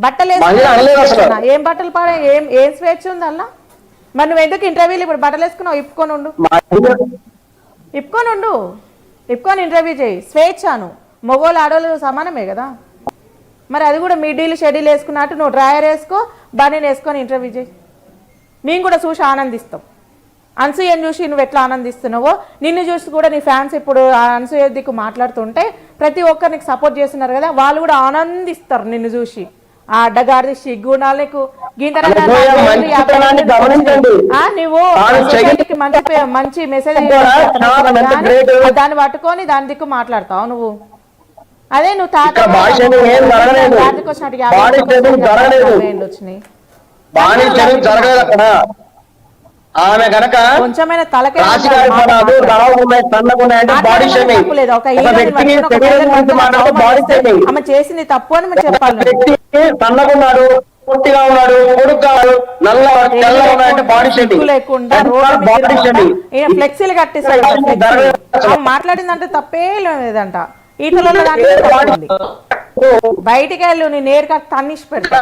బట్టలు ఏం బట్టలు పాడే ఏం స్వేచ్ఛ ఉంది అలా? మరి నువ్వు ఎందుకు ఇంటర్వ్యూలు ఇప్పుడు బట్టలు వేసుకున్నావు? ఇప్పుకొని ఇంటర్వ్యూ చేయి. స్వేచ్ఛను మగవాళ్ళు ఆడవాళ్ళు సమానమే కదా. మరి అది కూడా మిడ్డీలు షెడ్యూల్ వేసుకున్నట్టు నువ్వు డ్రాయర్ వేసుకో, బనీని వేసుకొని ఇంటర్వ్యూ చేయి. మేము కూడా చూసి ఆనందిస్తాం. అనసూయని చూసి నువ్వు ఎట్లా ఆనందిస్తున్నావో నిన్ను చూసి కూడా నీ ఫ్యాన్స్ ఇప్పుడు అనసూయ దిక్కు మాట్లాడుతుంటే ప్రతి ఒక్కరికి సపోర్ట్ చేస్తున్నారు కదా, వాళ్ళు కూడా ఆనందిస్తారు నిన్ను చూసి. ఆ అడ్డగాడిది సిగ్గుణాలు నీకు నువ్వు మంచి మెసేజ్ దాన్ని పట్టుకొని దాని దిక్కు మాట్లాడతావు నువ్వు. అదే నువ్వు తాత వచ్చినాయి ఆమె కనుక కొంచెమైనా తలకే ఆమె చేసింది తప్పు అని మీరు చెప్పాలి. సన్నగున్నాడు, పొట్టిగా ఉన్నాడు, పొడుగ్గా నల్ల తెల్లగా ఉన్నాడంటే బాడీ షేమింగ్ లేకుండా ఫ్లెక్సీలు కట్టిస్తాడు. మాట్లాడిందంటే తప్పే లేదంట. ఈటలలో బయటికి వెళ్ళు, నీ నేరుగా తన్నిసి పెడతా.